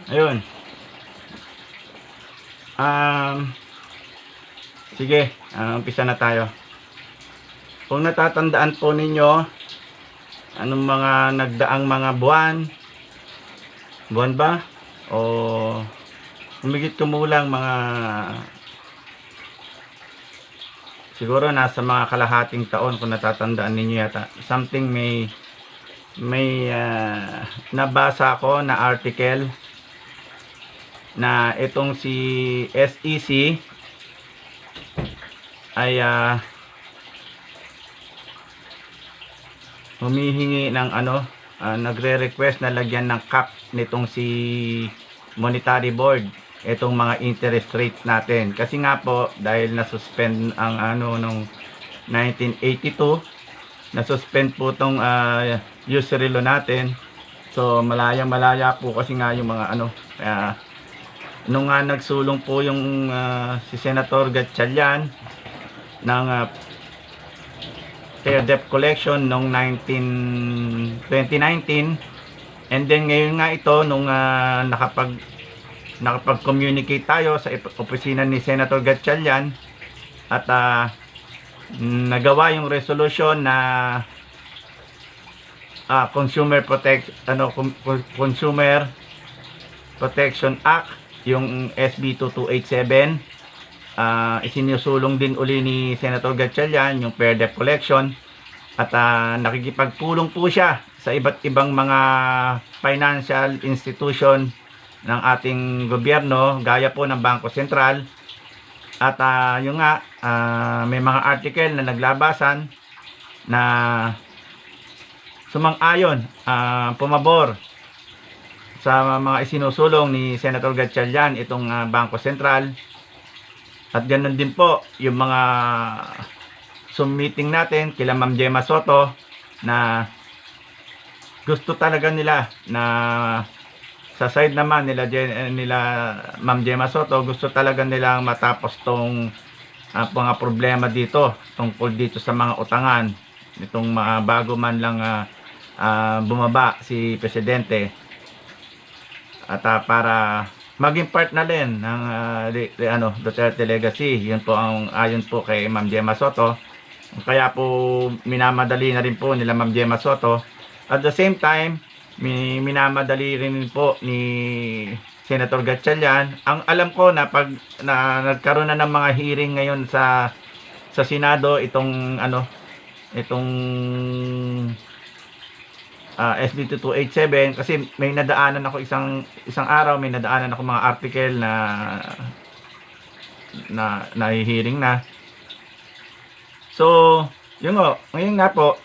Ayun. Sige, umpisa na tayo. Kung natatandaan po ninyo, anong mga nagdaang mga buwan ba? O humigit kumulang mga siguro nasa mga kalahating taon kung natatandaan ninyo yata. Something may nabasa ko na article na itong si SEC ay humihingi ng nagre-request na lagyan ng cap nitong si Monetary Board itong mga interest rates natin. Kasi nga po dahil na-suspend ang nung 1982, na-suspend po tong usury law natin. So malaya po kasi nga yung mga kaya nung nagsulong po yung si Senator Gatchalian ng fair debt collection noong 2019, and then ngayon nga ito nung nakapag-communicate tayo sa opisina ni Senator Gatchalian at nagawa yung resolution na Consumer Protection Act, yung SB 2287. Isinusulong din uli ni Senator Gatchalian yung fair debt collection at nakikipagpulong po siya sa iba't ibang mga financial institution ng ating gobyerno gaya po ng Bangko Sentral at yung nga may mga article na naglabasan na sumang-ayon, pumabor sa mga isinusulong ni Senator Gatchalian itong Bangko Sentral. At ganoon din po yung mga submitting natin kila Ma'am Gemma Soto na gusto talaga nila na sa side naman nila Ma'am Gemma Soto, gusto talaga nilang matapos tong mga problema dito tungkol dito sa mga utangan nitong bago man lang bumaba si Presidente at para maging part na din ng Duterte Legacy. Yun po ang ayon po kay Ma'am Gemma Soto. Kaya po minamadali na rin po nila Ma'am Gemma Soto. At the same time, minamadali rin po ni Senator Gatchalian. Ang alam ko na pag nagkaroon na ng mga hearing ngayon sa Senado itong SB 2287, kasi may nadaanan ako isang araw, may nadaanan ako mga article na hearing na. So yun nga, ngayon nga po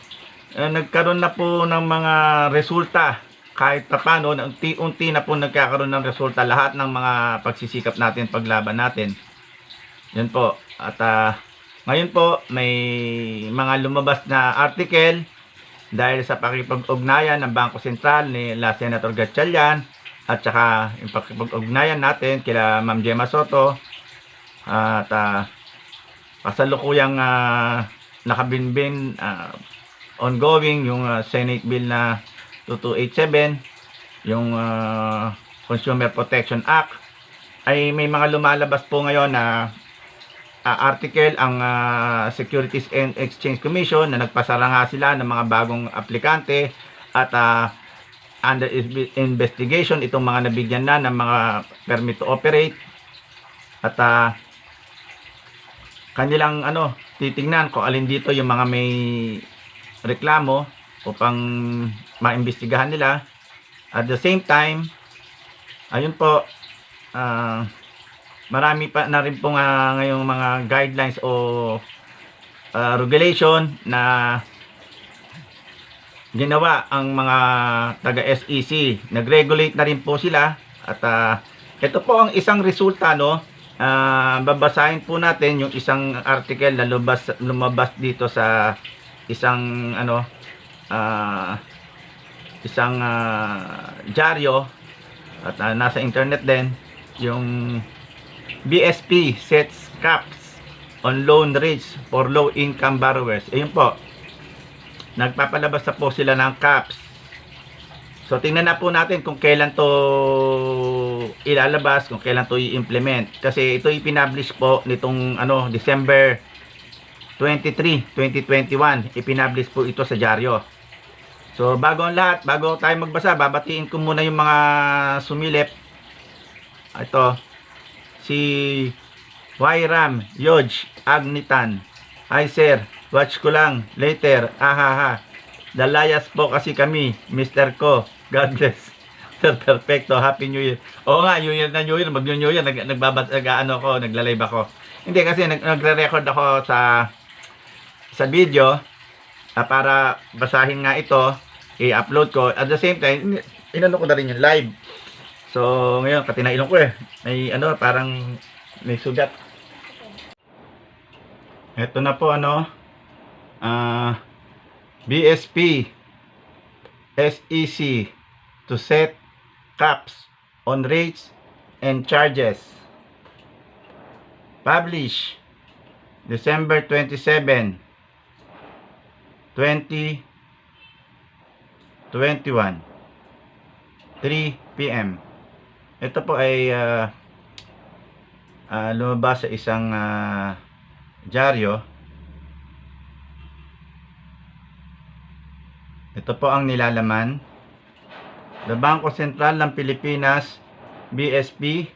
nagkaroon na po ng mga resulta kahit paano, unti-unti na po nagkakaroon ng resulta lahat ng mga pagsisikap natin, paglaban natin. Yun po. At ngayon po may mga lumabas na article dahil sa pakipag-ugnayan ng Bangko Sentral ni Senator Gatchalian at saka yung pakipag-ugnayan natin kila Ma'am Gemma Soto at kasalukuyang nakabinbin ongoing yung Senate Bill na 2287, yung Consumer Protection Act, ay may mga lumalabas po ngayon na article ang Securities and Exchange Commission na nagpasara nga sila ng mga bagong aplikante at under investigation itong mga nabigyan na ng mga permit to operate at kanilang titingnan kung alin dito yung mga may reklamo upang maimbestigahan nila. At the same time, ayun po, marami pa na rin po ngayong mga guidelines o regulation na ginawa ang mga taga SEC. Nag-regulate na rin po sila at ito po ang isang resulta, babasahin po natin yung isang article na lumabas dito sa isang dyaryo at nasa internet din. Yung BSP sets caps on loan rates for low-income borrowers. Ayun po, nagpapalabas na po sila ng caps So tingnan na po natin kung kailan to ilalabas, kung kailan to i-implement. Kasi ito i-publish po nitong December 23, 2021. I-publish po ito sa dyaryo. So bago ang lahat, bago tayo magbasa, babatiin ko muna yung mga sumilip. Ito, si Yram Yoj Agnitan. Hi sir, watch ko lang later. Ahaha. Dalayas po kasi kami, Mr. Ko. God bless. Sir, perfecto. Happy New Year. Oo nga, New Year na New Year. Mag-New Year. Nagla-live ako. Hindi kasi nagre-record ako sa video para basahin nga ito. I-upload ko. At the same time, inano ko na rin yung live. So, ngayon, katinailong ko eh. May parang may sugat. Ito na po BSP SEC to set caps on rates and charges. Publish December 27, 2021, 3 p.m. Ito po ay lumabas sa isang dyaryo. Ito po ang nilalaman. The Bangko Sentral ng Pilipinas, BSP,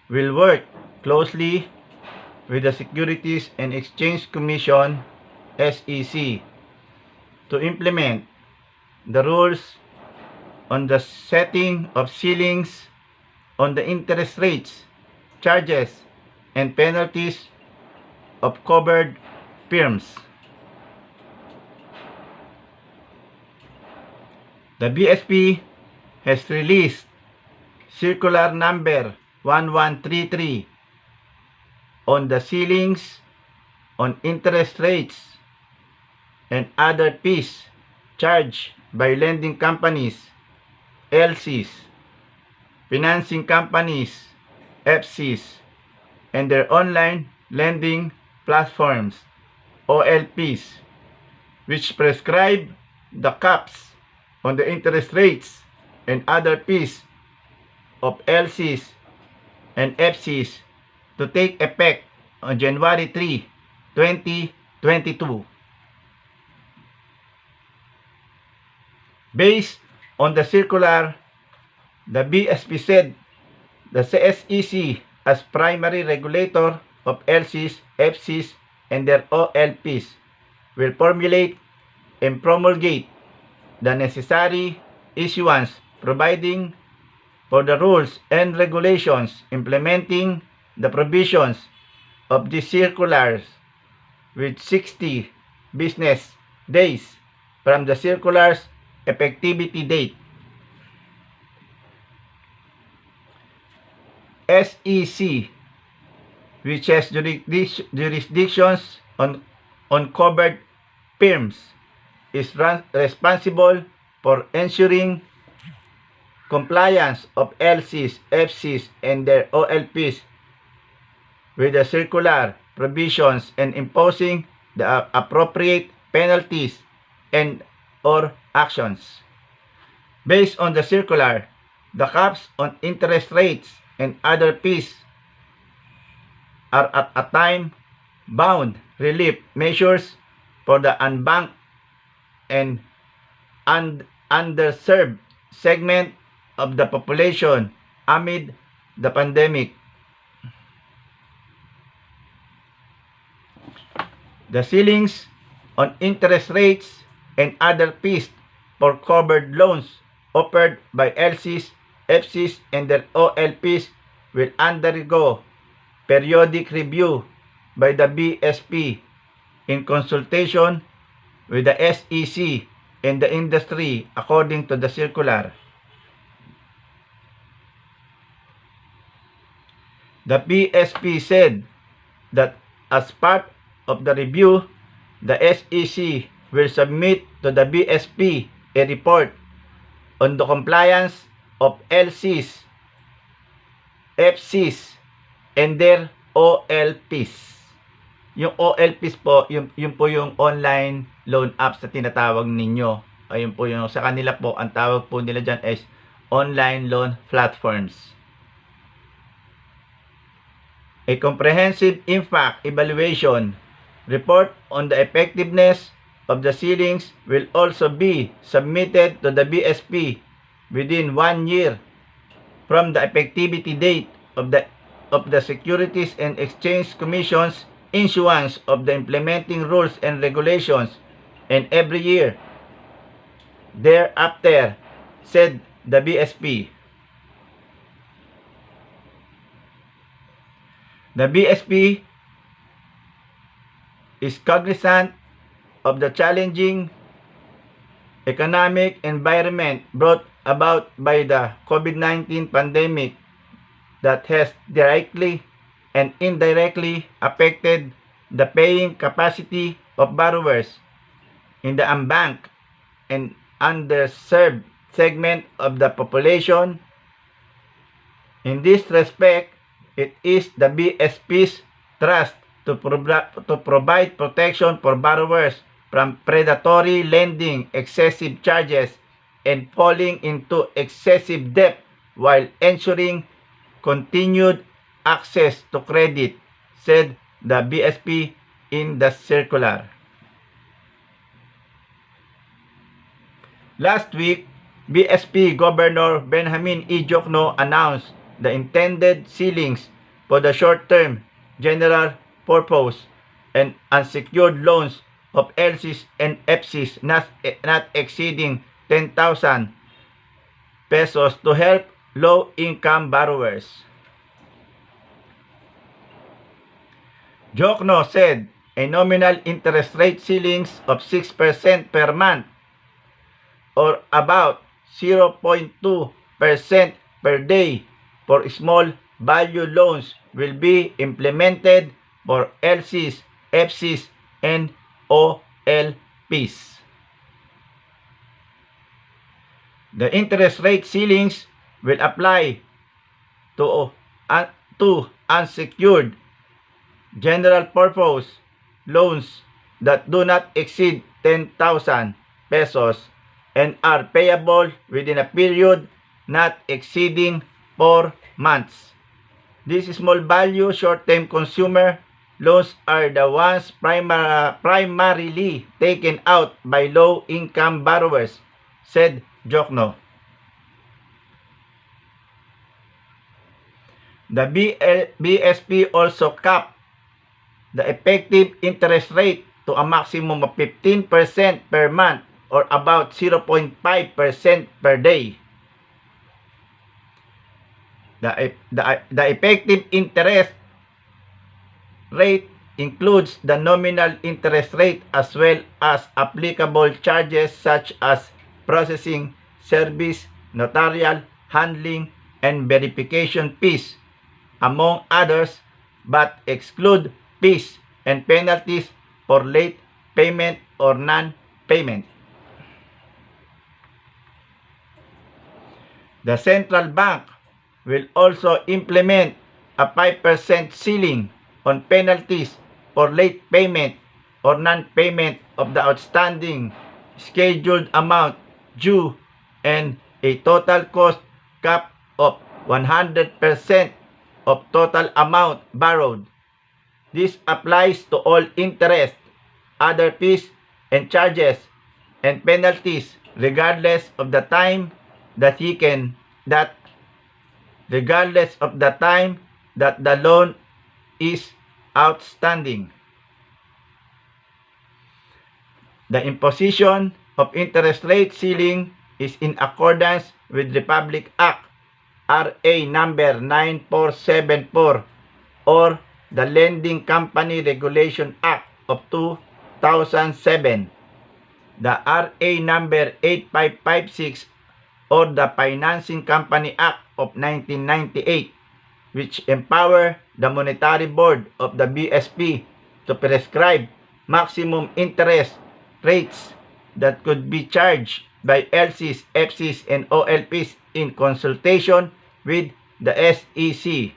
will work closely with the Securities and Exchange Commission, SEC, to implement the rules on the setting of ceilings on the interest rates, charges, and penalties of covered firms. The BSP has released Circular Number 1133 on the ceilings on interest rates and other fees charged by lending companies, LCs, financing companies, FCs, and their online lending platforms, OLPs, which prescribe the caps on the interest rates and other fees of LCs and FCs to take effect on January 3, 2022. Based on the circular, the BSP said the SEC as primary regulator of LCs, FCs, and their OLPs will formulate and promulgate the necessary issuance providing for the rules and regulations implementing the provisions of these circulars with 60 business days from the circular's effectivity date. SEC, which has jurisdictions on covered firms, is responsible for ensuring compliance of LCs, FCs, and their OLPs with the circular provisions and imposing the appropriate penalties and or actions. Based on the circular, the caps on interest rates and other fees are at a time-bound relief measures for the unbanked and underserved segment of the population amid the pandemic. The ceilings on interest rates and other fees for covered loans offered by LCs, FCs, and their OLPs will undergo periodic review by the BSP in consultation with the SEC and the industry according to the circular. The BSP said that as part of the review, the SEC will submit to the BSP a report on the compliance of LCs, FCs, and their OLPs. Yung OLPs po, yun po yung online loan apps na tinatawag ninyo. ayun po yung sa kanila po, ang tawag po nila dyan is online loan platforms. A comprehensive impact evaluation report on the effectiveness of the ceilings will also be submitted to the BSP within 1 year from the effectivity date of the Securities and Exchange Commission's issuance of the implementing rules and regulations, and every year thereafter, said the BSP. The BSP is cognizant of the challenging economic environment brought about by the COVID-19 pandemic that has directly and indirectly affected the paying capacity of borrowers in the unbanked and underserved segment of the population. In this respect, it is the BSP's trust to provide protection for borrowers from predatory lending, excessive charges, and falling into excessive debt while ensuring continued access to credit, said the BSP in the circular. Last week, BSP Governor Benjamin E. Diokno announced the intended ceilings for the short-term general purpose and unsecured loans of LCs and FCs not exceeding 10,000 pesos to help low-income borrowers. Diokno said a nominal interest rate ceilings of 6% per month or about 0.2% per day for small value loans will be implemented for LCs, FCs, and OLPs. The interest rate ceilings will apply to unsecured general purpose loans that do not exceed 10,000 pesos and are payable within a period not exceeding 4 months. These small value short-term consumer loans are the ones primarily taken out by low-income borrowers, said Diokno. The BSP also capped the effective interest rate to a maximum of 15% per month or about 0.5% per day. The effective interest rate includes the nominal interest rate as well as applicable charges such as processing, service, notarial, handling, and verification fees, among others, but exclude fees and penalties for late payment or non-payment. The central bank will also implement a 5% ceiling on penalties for late payment or non-payment of the outstanding scheduled amount due and a total cost cap of 100% of total amount borrowed. This applies to all interest, other fees and charges and penalties regardless of the time that the loan is outstanding. The imposition of interest rate ceiling is in accordance with Republic Act RA number 9474 or the Lending Company Regulation Act of 2007, the RA number 8556 or the Financing Company Act of 1998, which empower the Monetary Board of the BSP to prescribe maximum interest rates that could be charged by LCs, FCs, and OLPs in consultation with the SEC.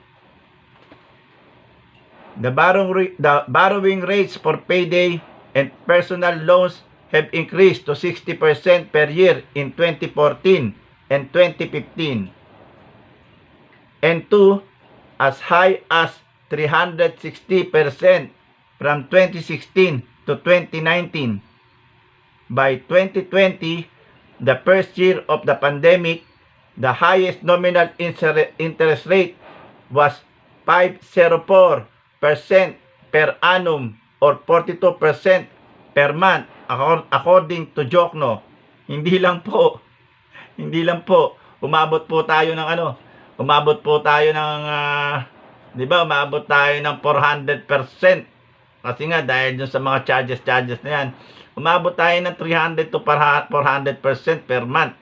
The borrowing rates for payday and personal loans have increased to 60% per year in 2014 and 2015, and to as high as 360% from 2016 to 2019. By 2020, the first year of the pandemic, the highest nominal interest rate was 504% per annum or 42% per month according to Jokno. Hindi lang po, umabot po tayo ng umabot po tayo ng 'di ba, umabot tayo ng 400%. Kasi nga dahil dun sa mga charges na yan, umabot tayo ng 300 to 400% per month.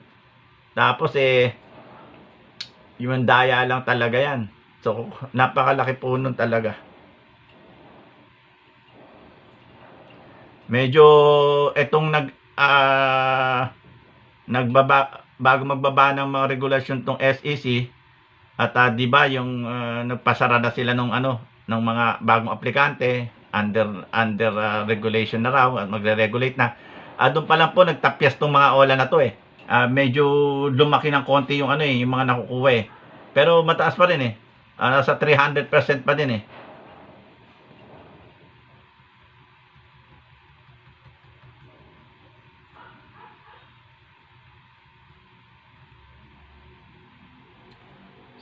Tapos yung daya lang talaga yan. So, napakalaki po nun talaga. Medyo etong bago magbaba ng mga regulasyon tong SEC at di ba yung nagpasara na sila ng ng mga bagong aplikante under regulation na raw at magre-regulate na. Doon pa lang po nagtapyas tong mga OLA na to medyo lumaki ng konti yung yung mga nakukuha Pero mataas pa rin nasa 300% pa din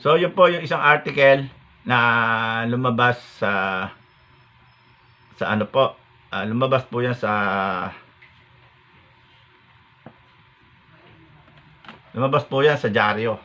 So, yun po yung isang article na lumabas sa lumabas po yan sa dyaryo.